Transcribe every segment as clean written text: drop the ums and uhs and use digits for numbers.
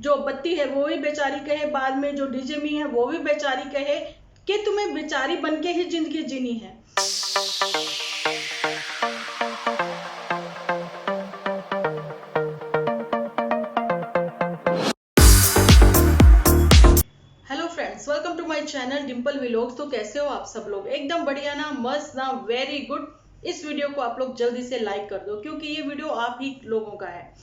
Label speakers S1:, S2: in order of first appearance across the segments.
S1: जो बत्ती है वो भी बेचारी कहे, बाद में जो डीजे मी है वो भी बेचारी कहे कि तुम्हें बेचारी बन के ही जिंदगी जीनी है। Hello friends, welcome to my channel Dimple vlogs. तो कैसे हो आप सब लोग? एकदम बढ़िया ना, मस्त ना, वेरी गुड। इस वीडियो को आप लोग जल्दी से लाइक कर दो क्योंकि ये वीडियो आप ही लोगों का है,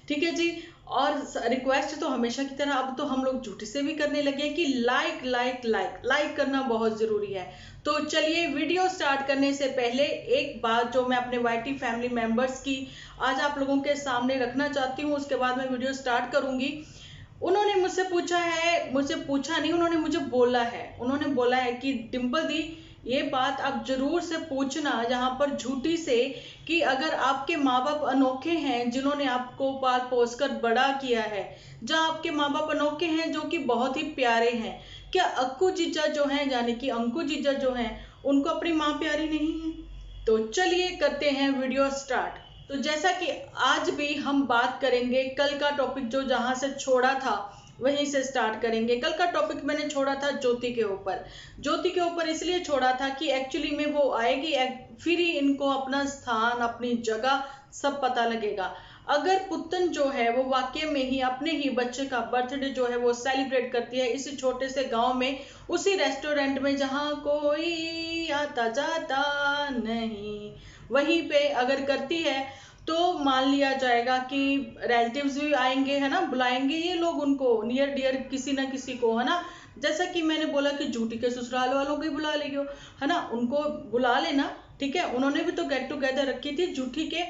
S1: ठीक है जी। और रिक्वेस्ट तो हमेशा की तरह अब तो हम लोग झूठी से भी करने लगे हैं कि लाइक लाइक लाइक लाइक करना बहुत जरूरी है। तो चलिए, वीडियो स्टार्ट करने से पहले एक बात जो मैं अपने वाईटी फैमिली मेंबर्स की आज आप लोगों के सामने रखना चाहती हूँ, उसके बाद मैं वीडियो स्टार्ट करूंगी। उन्होंने मुझसे पूछा है, मुझसे पूछा नहीं, उन्होंने मुझे बोला है, उन्होंने बोला है कि डिम्पल दी ये बात आप जरूर से पूछना यहाँ पर झूठी से कि अगर आपके माँ बाप अनोखे हैं जिन्होंने आपको पाल पोस कर बड़ा किया है, जहाँ आपके माँ बाप अनोखे हैं जो कि बहुत ही प्यारे हैं, क्या अक्कू जीजा जो हैं यानी कि अंकु जीजा जो हैं उनको अपनी माँ प्यारी नहीं है? तो चलिए करते हैं वीडियो स्टार्ट। तो जैसा कि आज भी हम बात करेंगे कल का टॉपिक जो जहां से छोड़ा था वहीं से स्टार्ट करेंगे। कल का टॉपिक मैंने छोड़ा था ज्योति के ऊपर। ज्योति के ऊपर इसलिए छोड़ा था कि एक्चुअली में वो आएगी, फिर ही इनको अपना स्थान, अपनी जगह सब पता लगेगा। अगर पुतन जो है वो वाकई में ही अपने ही बच्चे का बर्थडे जो है वो सेलिब्रेट करती है इस छोटे से गांव में, उसी रेस्टोरेंट में जहां कोई आता जाता नहीं, वहीं पे अगर करती है तो मान लिया जाएगा कि रिलेटिव्स भी आएंगे, है ना, बुलाएंगे ये लोग उनको, नियर डियर किसी ना किसी को, है ना। जैसा कि मैंने बोला कि झूठी के ससुराल वालों को ही बुला लियो, है ना, उनको बुला लेना, ठीक है। उन्होंने भी तो गेट टुगेदर रखी थी झूठी के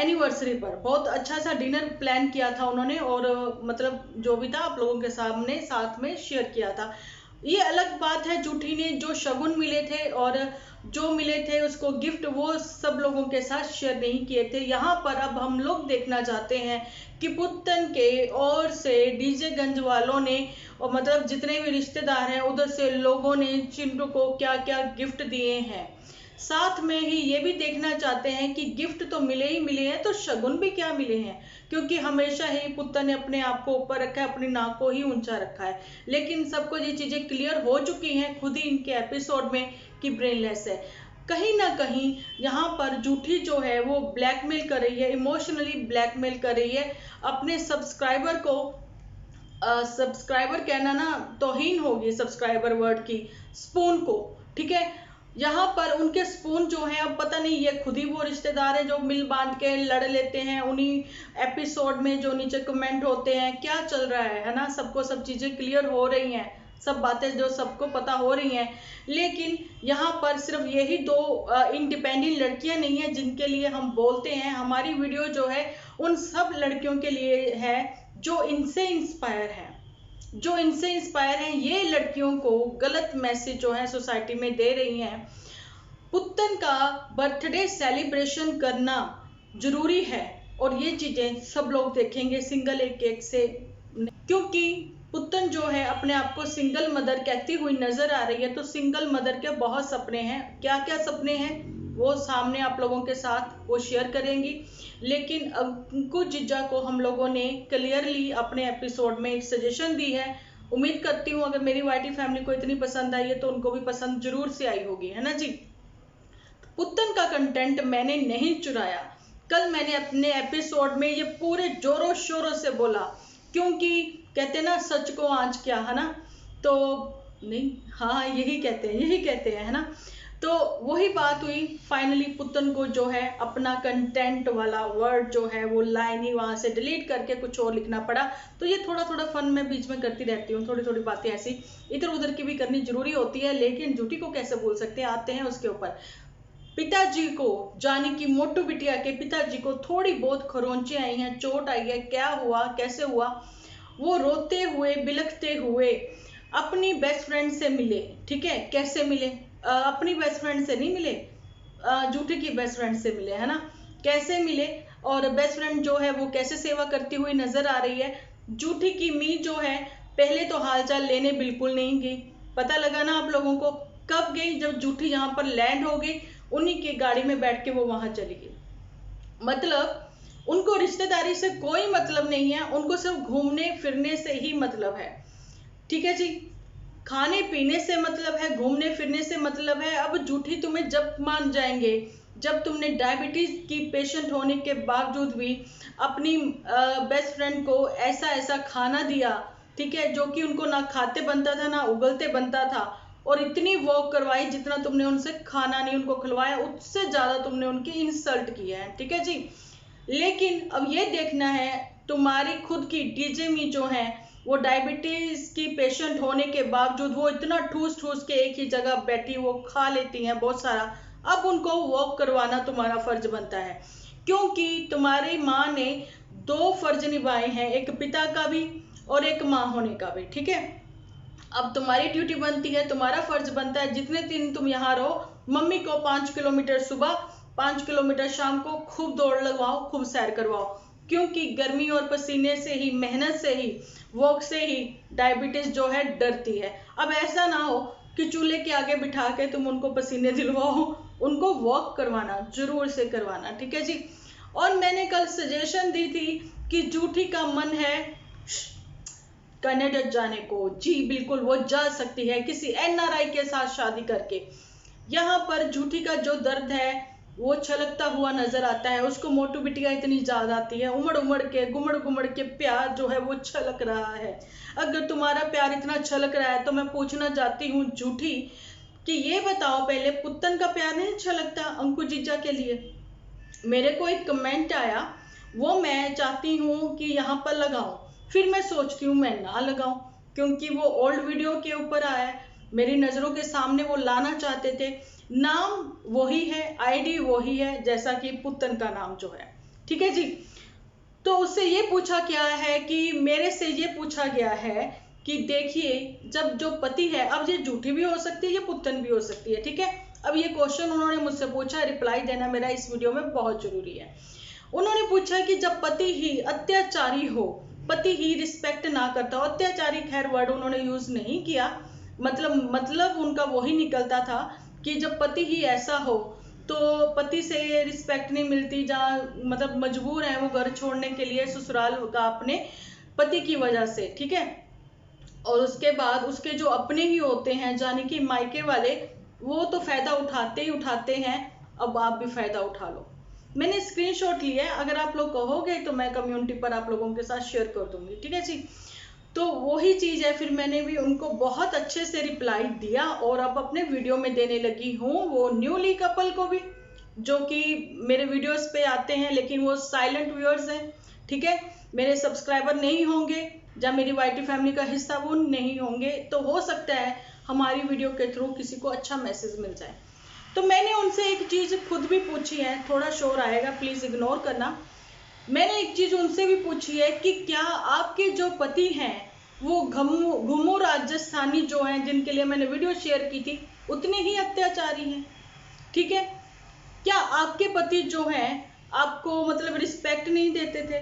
S1: एनिवर्सरी पर, बहुत अच्छा सा डिनर प्लान किया था उन्होंने, और मतलब जो भी था आप लोगों के सामने साथ में शेयर किया था। ये अलग बात है, झूठी ने जो शगुन मिले थे और जो मिले थे उसको गिफ्ट, वो सब लोगों के साथ शेयर नहीं किए थे। यहाँ पर अब हम लोग देखना चाहते हैं कि पुत्तन के ओर से डीजे गंज वालों ने, और मतलब जितने भी रिश्तेदार हैं उधर से लोगों ने चिंटू को क्या क्या गिफ्ट दिए हैं। साथ में ही ये भी देखना चाहते हैं कि गिफ्ट तो मिले ही मिले हैं, तो शगुन भी क्या मिले हैं, क्योंकि हमेशा ही पुत्तन ने अपने आप को ऊपर रखा है, अपनी नाक को ही ऊंचा रखा है। लेकिन सबको ये चीजें क्लियर हो चुकी हैं खुद ही इनके एपिसोड में कि ब्रेनलेस है। कहीं ना कहीं यहाँ पर झूठी जो है वो ब्लैकमेल कर रही है, इमोशनली ब्लैकमेल कर रही है अपने सब्सक्राइबर को। सब्सक्राइबर कहना ना तौहीन होगी, सब्सक्राइबर वर्ड की, स्पून को, ठीक है। यहाँ पर उनके स्पून जो है, अब पता नहीं ये खुद ही वो रिश्तेदार है जो मिल बांट के लड़ लेते हैं उन्हीं एपिसोड में, जो नीचे कमेंट होते हैं, क्या चल रहा है ना। सबको सब चीजें क्लियर हो रही हैं, सब बातें जो सबको पता हो रही हैं। लेकिन यहाँ पर सिर्फ यही दो इंडिपेंडेंट लड़कियां नहीं है जिनके लिए हम बोलते हैं। हमारी वीडियो जो है उन सब लड़कियों के लिए है जो इनसे इंस्पायर है, जो इनसे इंस्पायर हैं। ये लड़कियों को गलत मैसेज जो है सोसाइटी में दे रही हैं। पुत्तन का बर्थडे सेलिब्रेशन करना जरूरी है और ये चीजें सब लोग देखेंगे सिंगल एक एक से, क्योंकि पुत्तन जो है अपने आप को सिंगल मदर कहती हुई नजर आ रही है। तो सिंगल मदर के बहुत सपने हैं, क्या क्या सपने हैं वो सामने आप लोगों के साथ वो शेयर करेंगी। लेकिन अंकु जीजा को हम लोगों ने क्लियरली अपने एपिसोड में एक सजेशन दी है। उम्मीद करती हूँ अगर मेरी वाईटी फैमिली को इतनी पसंद आई है तो उनको भी पसंद जरूर से आई होगी, है ना जी। पुत्तन का कंटेंट मैंने नहीं चुराया। कल मैंने अपने एपिसोड में ये पूरे जोरों शोरों से बोला, क्योंकि कहते ना सच को आंच क्या, है ना। तो नहीं, हाँ यही कहते हैं, यही कहते हैं, है ना। तो वही बात हुई, फाइनली पुत्तन को जो है अपना कंटेंट वाला वर्ड जो है वो लाइन ही वहां से डिलीट करके कुछ और लिखना पड़ा। तो ये थोड़ा थोड़ा फन मैं बीच में करती रहती हूँ, थोड़ी थोड़ी बातें ऐसी इधर उधर की भी करनी जरूरी होती है। लेकिन झूठी को कैसे भूल सकते हैं, आते हैं उसके ऊपर। पिताजी को, जानी कि मोटू बिटिया के पिताजी को थोड़ी बहुत खरोंचे आई हैं, चोट आई है, क्या हुआ कैसे हुआ, वो रोते हुए बिलखते हुए अपनी बेस्ट फ्रेंड से मिले, ठीक है। कैसे मिले? अपनी बेस्ट फ्रेंड से नहीं मिले, झूठी की बेस्ट फ्रेंड से मिले, है ना। कैसे मिले और बेस्ट फ्रेंड जो है वो कैसे सेवा करती हुई नजर आ रही है। झूठी की मी जो है पहले तो हालचाल लेने बिल्कुल नहीं गई, पता लगा ना आप लोगों को। कब गई? जब झूठी यहाँ पर लैंड हो गई, उन्हीं की गाड़ी में बैठ के वो वहां चली गई। मतलब उनको रिश्तेदारी से कोई मतलब नहीं है, उनको सिर्फ घूमने फिरने से ही मतलब है। ठीक है जी, खाने पीने से मतलब है, घूमने फिरने से मतलब है। अब जूठी तुम्हें जब मान जाएंगे जब तुमने डायबिटीज की पेशेंट होने के बावजूद भी अपनी बेस्ट फ्रेंड को ऐसा ऐसा खाना दिया, ठीक है, जो कि उनको ना खाते बनता था ना उगलते बनता था, और इतनी वॉक करवाई जितना तुमने उनसे खाना नहीं उनको खिलवाया, उससे ज्यादा तुमने उनकी इंसल्ट किया है। ठीक है जी, लेकिन अब ये देखना है तुम्हारी खुद की डीजेमी जो है वो डायबिटीज की पेशेंट होने के बावजूद वो इतना ठूस ठूस के एक ही जगह बैठी वो खा लेती हैं बहुत सारा। अब उनको वॉक करवाना तुम्हारा फर्ज बनता है, क्योंकि तुम्हारी माँ ने दो फर्ज निभाए हैं, एक पिता का भी और एक माँ होने का भी। ठीक है, अब तुम्हारी ड्यूटी बनती है, तुम्हारा फर्ज बनता है, जितने दिन तुम यहाँ रहो मम्मी को 5 किलोमीटर सुबह 5 किलोमीटर शाम को खूब दौड़ लगवाओ, खूब सैर करवाओ, क्योंकि गर्मी और पसीने से ही, मेहनत से ही, वॉक से ही डायबिटीज जो है डरती है। अब ऐसा ना हो कि चूल्हे के आगे बिठा के तुम उनको पसीने दिलवाओ, उनको वॉक करवाना, जरूर से करवाना। ठीक है जी, और मैंने कल सजेशन दी थी कि जूठी का मन है कनाडा जाने को। जी बिल्कुल, वो जा सकती है किसी एनआरआई के साथ शादी करके। यहाँ पर जूठी का जो दर्द है वो छलकता हुआ नजर आता है, उसको मोटू बिटिया इतनी याद आती है, उमड़ उमड़ के गुमड़ गुमड़ के प्यार जो है वो छलक रहा है। अगर तुम्हारा प्यार इतना छलक रहा है तो मैं पूछना चाहती हूँ जूठी कि ये बताओ, पहले पुत्तन का प्यार नहीं छलकता अंकु जीजा के लिए? मेरे को एक कमेंट आया, वो मैं चाहती हूँ कि यहाँ पर लगाऊं, फिर मैं सोचती हूँ मैं ना लगाऊं, क्योंकि वो ओल्ड वीडियो के ऊपर आया है, मेरी नज़रों के सामने वो लाना चाहते थे। नाम वही है, आईडी वही है जैसा कि पुत्तन का नाम जो है। ठीक है जी, तो उससे ये पूछा गया है कि मेरे से ये पूछा गया है कि देखिए, जब जो पति है, अब ये झूठी भी हो सकती है, ये पुत्तन भी हो सकती है। ठीक है, अब ये क्वेश्चन उन्होंने मुझसे पूछा, रिप्लाई देना मेरा इस वीडियो में बहुत जरूरी है। उन्होंने पूछा कि जब पति ही अत्याचारी हो, पति ही रिस्पेक्ट ना करता हो, अत्याचारी खैर वर्ड उन्होंने यूज नहीं किया, मतलब उनका वही निकलता था कि जब पति ही ऐसा हो तो पति से रिस्पेक्ट नहीं मिलती, जहाँ मतलब मजबूर है वो घर छोड़ने के लिए ससुराल का अपने पति की वजह से। ठीक है, और उसके बाद उसके जो अपने ही होते हैं यानी कि मायके वाले, वो तो फायदा उठाते ही उठाते हैं। अब आप भी फायदा उठा लो। मैंने स्क्रीनशॉट लिया है, अगर आप लोग कहोगे तो मैं कम्युनिटी पर आप लोगों के साथ शेयर कर दूंगी। ठीक है जी, तो वही चीज है, फिर मैंने भी उनको बहुत अच्छे से रिप्लाई दिया और अब अपने वीडियो में देने लगी हूँ वो न्यूली कपल को भी, जो कि मेरे वीडियोस पे आते हैं लेकिन वो साइलेंट व्यूअर्स हैं। ठीक है, मेरे सब्सक्राइबर नहीं होंगे या मेरी वाईटी फैमिली का हिस्सा वो नहीं होंगे, तो हो सकता है हमारी वीडियो के थ्रू किसी को अच्छा मैसेज मिल जाए। तो मैंने उनसे एक चीज खुद भी पूछी है, थोड़ा शोर आएगा प्लीज इग्नोर करना। मैंने एक चीज उनसे भी पूछी है कि क्या आपके जो पति हैं वो घुमू राजस्थानी जो हैं, जिनके लिए मैंने वीडियो शेयर की थी, उतने ही अत्याचारी हैं? ठीक है, क्या आपके पति जो हैं आपको मतलब रिस्पेक्ट नहीं देते थे?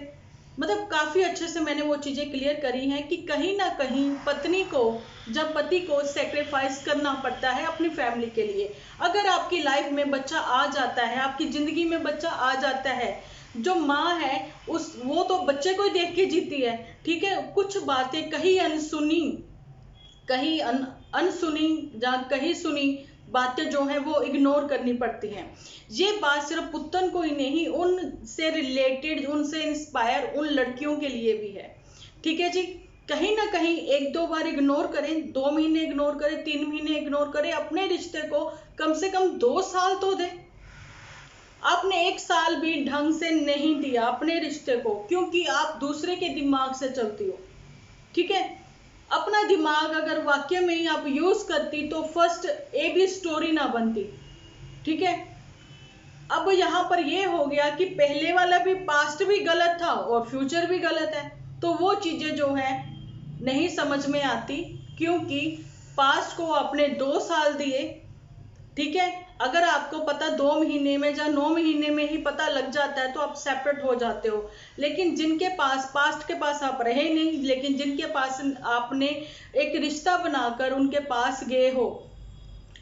S1: मतलब काफी अच्छे से मैंने वो चीजें क्लियर करी हैं कि कहीं ना कहीं पत्नी को, जब पति को सेक्रीफाइस करना पड़ता है अपनी फैमिली के लिए, अगर आपकी लाइफ में बच्चा आ जाता है, आपकी जिंदगी में बच्चा आ जाता है, जो माँ है उस वो तो बच्चे को ही देख के जीती है। ठीक है, कुछ बातें कहीं अनसुनी, कहीं अनसुनी या कहीं सुनी बातें जो है वो इग्नोर करनी पड़ती हैं। ये बात सिर्फ पुत्तन को ही नहीं, उनसे रिलेटेड, उनसे इंस्पायर उन लड़कियों के लिए भी है। ठीक है जी, कहीं ना कहीं एक दो बार इग्नोर करें, 2 महीने इग्नोर करें, 3 महीने इग्नोर करें, अपने रिश्ते को कम से कम 2 साल तो दें। आपने 1 साल भी ढंग से नहीं दिया अपने रिश्ते को, क्योंकि आप दूसरे के दिमाग से चलती हो। ठीक है, अपना दिमाग अगर वाक्य में ही आप यूज करती तो फर्स्ट ए बी स्टोरी ना बनती। ठीक है, अब यहाँ पर ये हो गया कि पहले वाला भी पास्ट भी गलत था और फ्यूचर भी गलत है, तो वो चीजें जो है नहीं समझ में आती, क्योंकि पास्ट को आपने 2 साल दिए। ठीक है, अगर आपको पता 2 महीने में या 9 महीने में ही पता लग जाता है तो आप सेपरेट हो जाते हो। लेकिन जिनके पास पास्ट के पास आप रहे नहीं, लेकिन जिनके पास आपने एक रिश्ता बनाकर उनके पास गए हो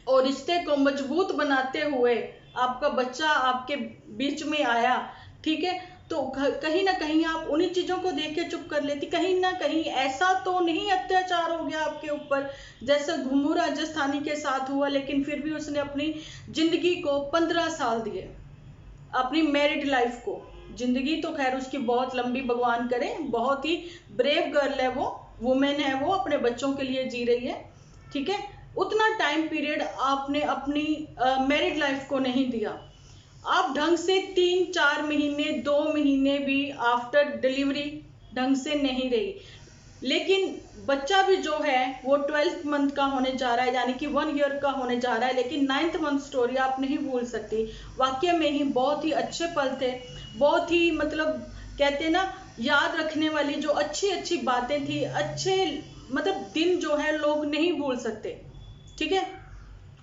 S1: और रिश्ते को मजबूत बनाते हुए आपका बच्चा आपके बीच में आया, ठीक है, तो कहीं ना कहीं आप उन्हीं चीजों को देख के चुप कर लेती। कहीं ना कहीं ऐसा तो नहीं अत्याचार हो गया आपके ऊपर जैसे घुंगू राजस्थानी के साथ हुआ, लेकिन फिर भी उसने अपनी जिंदगी को 15 साल दिए, अपनी मैरिड लाइफ को। जिंदगी तो खैर उसकी बहुत लंबी भगवान करे, बहुत ही ब्रेव गर्ल है वो, वुमेन है वो, अपने बच्चों के लिए जी रही है, ठीक है। उतना टाइम पीरियड आपने अपनी मैरिड लाइफ को नहीं दिया। आप ढंग से 3-4 महीने 2 महीने भी आफ्टर डिलीवरी ढंग से नहीं रही, लेकिन बच्चा भी जो है वो 12th मंथ का होने जा रहा है, यानी कि 1 ईयर का होने जा रहा है, लेकिन 9th मंथ स्टोरी आप नहीं भूल सकती। वाकई में ही बहुत ही अच्छे पल थे, बहुत ही मतलब कहते हैं ना याद रखने वाली जो अच्छी अच्छी बातें थी, अच्छे मतलब दिन जो है लोग नहीं भूल सकते, ठीक है।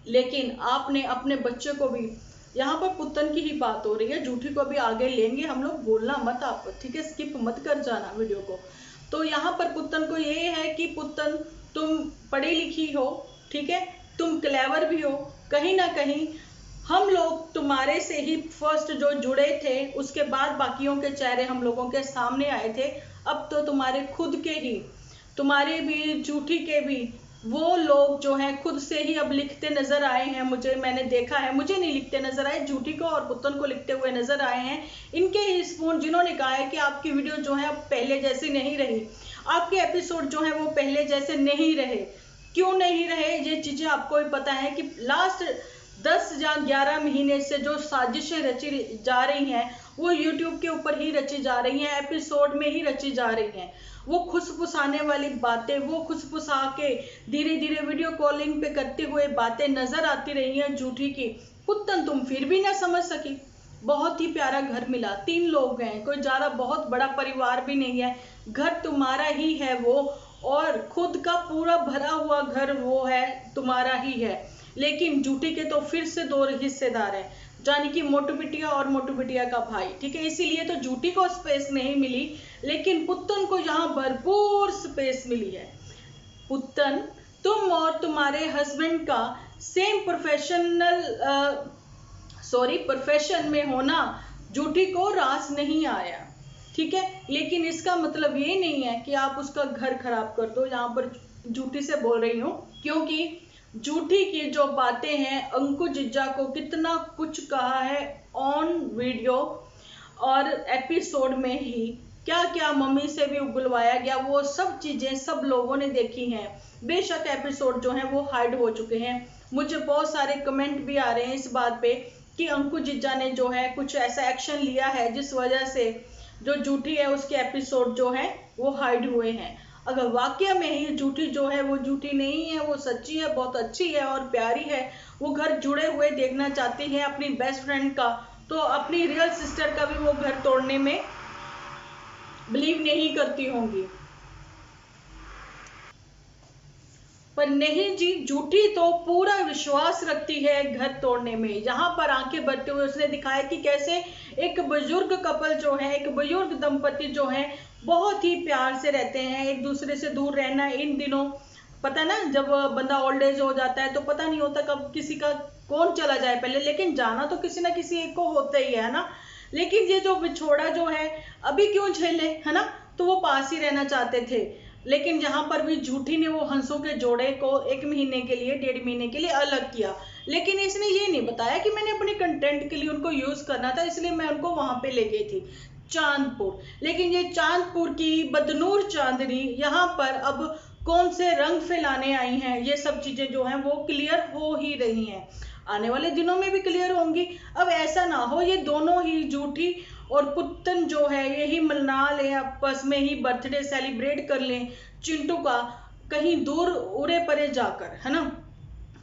S1: लेकिन आपने अपने बच्चे को भी, यहाँ पर पुत्तन की ही बात हो रही है, झूठी को भी आगे लेंगे हम लोग, बोलना मत आप, ठीक है, स्किप मत कर जाना वीडियो को। तो यहाँ पर पुत्तन को ये है कि पुत्तन तुम पढ़ी लिखी हो, ठीक है, तुम क्लेवर भी हो, कहीं ना कहीं हम लोग तुम्हारे से ही फर्स्ट जो जुड़े थे, उसके बाद बाकियों के चेहरे हम लोगों के सामने आए थे। अब तो तुम्हारे खुद के ही, तुम्हारे भी झूठी के भी वो लोग जो हैं खुद से ही अब लिखते नजर आए हैं। मैंने देखा है, मुझे नहीं लिखते नजर आए, झूठी को और पुत्तन को लिखते हुए नजर आए हैं। इनके ही स्पून जिन्होंने कहा है कि आपकी वीडियो जो है अब पहले जैसी नहीं रही, आपके एपिसोड जो है वो पहले जैसे नहीं रहे। क्यों नहीं रहे ये चीजें आपको भी पता है कि लास्ट 10 या 11 महीने से जो साजिशें रची जा रही हैं वो यूट्यूब के ऊपर ही रची जा रही हैं, एपिसोड में ही रची जा रही हैं। वो खुसफुसाने वाली बातें, वो खुसफुसा के धीरे धीरे वीडियो कॉलिंग पे करते हुए बातें नजर आती रही हैं झूठी की। पुत्तन तुम फिर भी ना समझ सकी, बहुत ही प्यारा घर मिला, 3 लोग हैं, कोई ज्यादा बहुत बड़ा परिवार भी नहीं है, घर तुम्हारा ही है वो, और खुद का पूरा भरा हुआ घर वो है, तुम्हारा ही है। लेकिन झूठी के तो फिर से 2 हिस्सेदार हैं, यानी कि मोटू बिटिया और मोटू बिटिया का भाई, ठीक है। इसीलिए तो झूठी को स्पेस नहीं मिली, लेकिन पुत्तन को यहाँ भरपूर स्पेस मिली है। पुत्तन, तुम और तुम्हारे हस्बैंड का सेम प्रोफेशन में होना झूठी को रास नहीं आया, ठीक है। लेकिन इसका मतलब ये नहीं है कि आप उसका घर खराब कर दो। यहाँ पर झूठी से बोल रही हूँ क्योंकि झूठी की जो बातें हैं, अंकु जिज्जा को कितना कुछ कहा है ऑन वीडियो और एपिसोड में ही, क्या क्या मम्मी से भी उगलवाया गया, वो सब चीजें सब लोगों ने देखी हैं। बेशक एपिसोड जो है वो हाइड हो चुके हैं। मुझे बहुत सारे कमेंट भी आ रहे हैं इस बात पे कि अंकु जिज्जा ने जो है कुछ ऐसा एक्शन लिया है जिस वजह से जो झूठी है उसके एपिसोड जो है वो हाइड हुए हैं। अगर वाकई में ही झूठी जो है वो झूठी नहीं है, वो सच्ची है, बहुत अच्छी है और प्यारी है, वो घर जुड़े हुए देखना चाहती है अपनी बेस्ट फ्रेंड का, तो अपनी रियल सिस्टर का भी वो घर तोड़ने में बिलीव नहीं करती होंगी। पर नहीं जी, झूठी तो पूरा विश्वास रखती है घर तोड़ने में। यहाँ पर आंखें भरते हुए उसने दिखाया कि कैसे एक बुजुर्ग कपल जो है, एक बुजुर्ग दंपति जो है बहुत ही प्यार से रहते हैं, एक दूसरे से दूर रहना इन दिनों, पता ना जब बंदा ओल्ड एज हो जाता है तो पता नहीं होता कब किसी का कौन चला जाए पहले, लेकिन जाना तो किसी ना किसी एक को होता ही है ना। लेकिन ये जो बिछोड़ा जो है अभी क्यों झेले, है ना, तो वो पास ही रहना चाहते थे। लेकिन यहाँ पर भी झूठी ने वो हंसों के जोड़े को 1 महीने के लिए, 1.5 महीने के लिए अलग किया, लेकिन इसने ये नहीं बताया कि मैंने अपने कंटेंट के लिए उनको यूज करना था, इसलिए मैं उनको वहां पे ले गई थी चांदपुर। लेकिन ये चांदपुर की बदनूर चांदनी यहाँ पर अब कौन से रंग फैलाने आई हैं, ये सब चीजें जो हैं वो क्लियर हो ही रही हैं, आने वाले दिनों में भी क्लियर होंगी। अब ऐसा ना हो ये दोनों ही झूठी और पुत्तन जो है यही मना लें, आपस में ही बर्थडे सेलिब्रेट कर लें चिंटू का कहीं दूर उरे परे जाकर, है ना,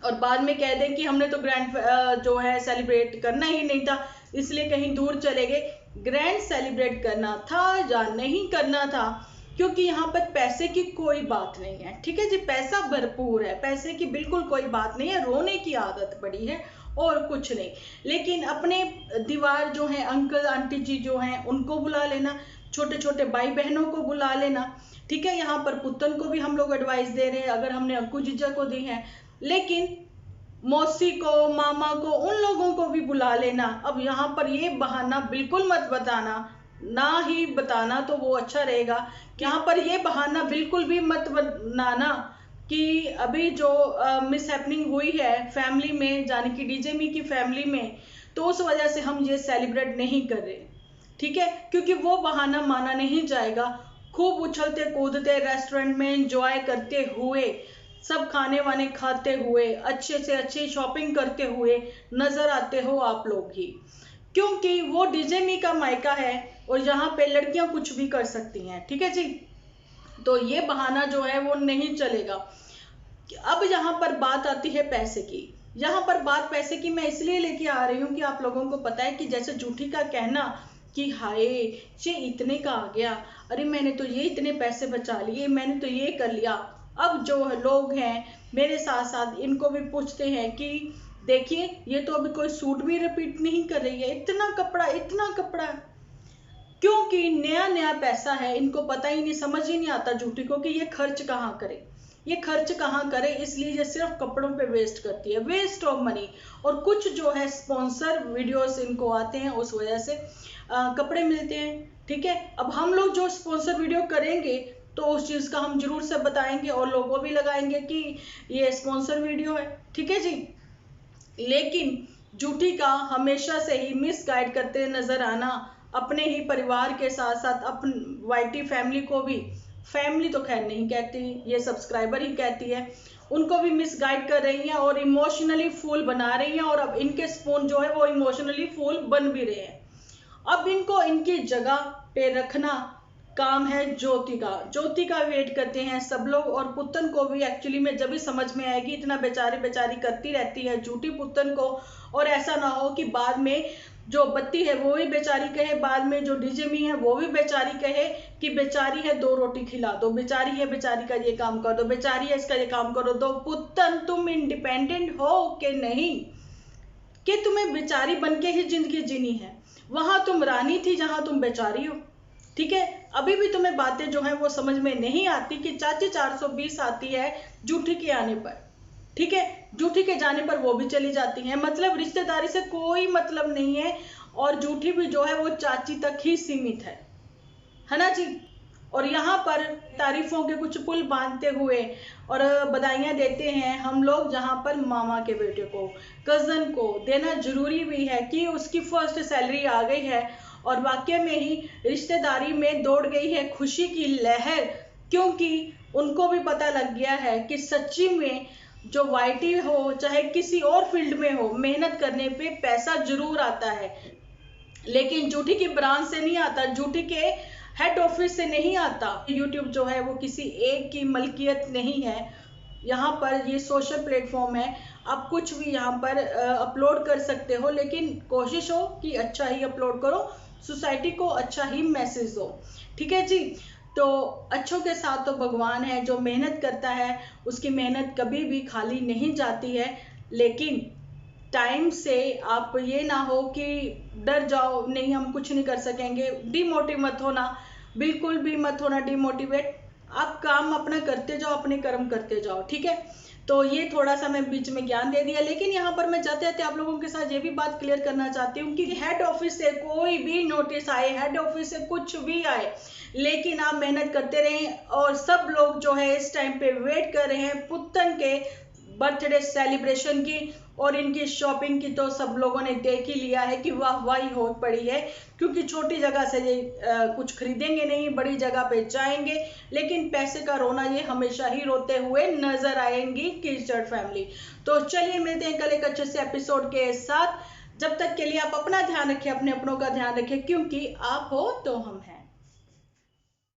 S1: और बाद में कह दें कि हमने तो ग्रैंड जो है सेलिब्रेट करना ही नहीं था, इसलिए कहीं दूर चले गए। ग्रैंड सेलिब्रेट करना था या नहीं करना था, क्योंकि यहाँ पर पैसे की कोई बात नहीं है, ठीक है जी, पैसा भरपूर है, पैसे की बिल्कुल कोई बात नहीं है, रोने की आदत पड़ी है और कुछ नहीं। लेकिन अपने दीवार जो है, अंकल आंटी जी जो हैं उनको बुला लेना, छोटे छोटे भाई बहनों को बुला लेना, ठीक है। यहाँ पर पुत्तन को भी हम लोग एडवाइस दे रहे हैं, अगर हमने अंकु जीजा को दी है, लेकिन मौसी को, मामा को, उन लोगों को भी बुला लेना। अब यहाँ पर ये बहाना बिल्कुल मत बताना ना ही बताना तो वो अच्छा रहेगा। यहाँ पर ये बहाना बिल्कुल भी मत बनाना कि अभी जो मिस हैपनिंग हुई है फैमिली में, यानी कि डीजे मी की फैमिली में, तो उस वजह से हम ये सेलिब्रेट नहीं कर रहे, ठीक है, क्योंकि वो बहाना माना नहीं जाएगा। खूब उछलते कूदते रेस्टोरेंट में एंजॉय करते हुए, सब खाने वाने खाते हुए, अच्छे से अच्छी शॉपिंग करते हुए नजर आते हो आप लोग ही, क्योंकि वो डीजे मी का मायका है और यहाँ पे लड़कियां कुछ भी कर सकती हैं, ठीक है जी। तो ये बहाना जो है वो नहीं चलेगा। अब यहाँ पर बात आती है पैसे की। यहाँ पर बात पैसे की मैं इसलिए लेके आ रही हूँ कि आप लोगों को पता है कि जैसे जूठी का कहना कि हाय ये इतने का आ गया, अरे मैंने तो ये इतने पैसे बचा लिए, मैंने तो ये कर लिया। अब जो लोग हैं मेरे साथ साथ इनको भी पूछते हैं कि देखिए ये तो अभी कोई सूट भी रिपीट नहीं कर रही है, इतना कपड़ा इतना कपड़ा, क्योंकि नया नया पैसा है, इनको पता ही नहीं, समझ ही नहीं आता जूठी को कि ये खर्च कहाँ करे, ये खर्च कहाँ करे, इसलिए ये सिर्फ कपड़ों पे वेस्ट करती है, वेस्ट ऑफ मनी। और कुछ जो है स्पॉन्सर वीडियोस इनको आते हैं, उस वजह से कपड़े मिलते हैं, ठीक है। अब हम लोग जो स्पॉन्सर वीडियो करेंगे तो उस चीज का हम जरूर से बताएंगे और लोगो भी लगाएंगे कि ये स्पॉन्सर वीडियो है, ठीक है जी। लेकिन जूठी का हमेशा से ही मिस गाइड करते नजर आना, अपने ही परिवार के साथ साथ अपन वाईटी फैमिली को भी, फैमिली तो खैर नहीं कहती, ये सब्सक्राइबर ही कहती है, उनको भी मिस गाइड कर रही हैं और इमोशनली फूल बना रही हैं। और अब इनके स्पून जो है वो इमोशनली फूल बन भी रहे हैं। अब इनको इनकी जगह पे रखना काम है ज्योति का। ज्योति का वेट करते हैं सब लोग, और पुतन को भी एक्चुअली में जब भी समझ में आएगी, इतना बेचारी बेचारी करती रहती है झूठी पुतन को, और ऐसा ना हो कि बाद में जो बत्ती है वो भी बेचारी कहे, बाद में जो डीजे मी है वो भी बेचारी कहे कि बेचारी है 2 रोटी खिला दो, बेचारी है बेचारी का ये काम कर दो, बेचारी है इसका ये काम करो दो। पुतन तुम इंडिपेंडेंट हो कि नहीं, कि तुम्हें बेचारी बन के ही जिंदगी जीनी है? वहां तुम रानी थी जहां तुम बेचारी हो, ठीक है। अभी भी तुम्हें बातें जो है वो समझ में नहीं आती कि चाची 420 आती है जूठी के आने पर, ठीक है, जूठी के जाने पर वो भी चली जाती है, मतलब रिश्तेदारी से कोई मतलब नहीं है, और जूठी भी जो है वो चाची तक ही सीमित है ना जी। और यहाँ पर तारीफों के कुछ पुल बांधते हुए और बधाइयाँ देते हैं हम लोग, जहाँ पर मामा के बेटे को, कजन को देना जरूरी भी है कि उसकी फर्स्ट सैलरी आ गई है, और वाकई में ही रिश्तेदारी में दौड़ गई है खुशी की लहर, क्योंकि उनको भी पता लग गया है कि सच्ची में जो वाईटी हो चाहे किसी और फील्ड में हो, मेहनत करने पे पैसा जरूर आता है, लेकिन जूठी की ब्रांच से नहीं आता, जूठी के हेड ऑफिस से नहीं आता। यूट्यूब जो है वो किसी एक की मलकियत नहीं है, यहाँ पर ये सोशल प्लेटफॉर्म है, आप कुछ भी यहाँ पर अपलोड कर सकते हो, लेकिन कोशिश हो कि अच्छा ही अपलोड करो, सोसाइटी को अच्छा ही मैसेज दो, ठीक है जी। तो अच्छों के साथ तो भगवान है, जो मेहनत करता है उसकी मेहनत कभी भी खाली नहीं जाती है, लेकिन टाइम से आप ये ना हो कि डर जाओ नहीं हम कुछ नहीं कर सकेंगे, डिमोटिव मत होना, बिल्कुल भी मत होना डिमोटिवेट, आप काम अपना करते जाओ, अपने कर्म करते जाओ, ठीक है। तो ये थोड़ा सा मैं बीच में ज्ञान दे दिया, लेकिन यहाँ पर मैं जाते जाते आप लोगों के साथ ये भी बात क्लियर करना चाहती हूँ कि हेड ऑफिस से कोई भी नोटिस आए, हेड ऑफिस से कुछ भी आए, लेकिन आप मेहनत करते रहें, और सब लोग जो है इस टाइम पे वेट कर रहे हैं पुतन के बर्थडे सेलिब्रेशन की, और इनकी शॉपिंग की तो सब लोगों ने देख ही लिया है कि वाहवाही हो पड़ी है, क्योंकि छोटी जगह से ये कुछ खरीदेंगे नहीं, बड़ी जगह पे जाएंगे, लेकिन पैसे का रोना ये हमेशा ही रोते हुए नजर आएंगी कीचड़ फैमिली। तो चलिए मिलते हैं कल एक अच्छे से एपिसोड के साथ, जब तक के लिए आप अपना ध्यान रखें, अपने अपनों का ध्यान रखें, क्योंकि आप हो तो हम हैं।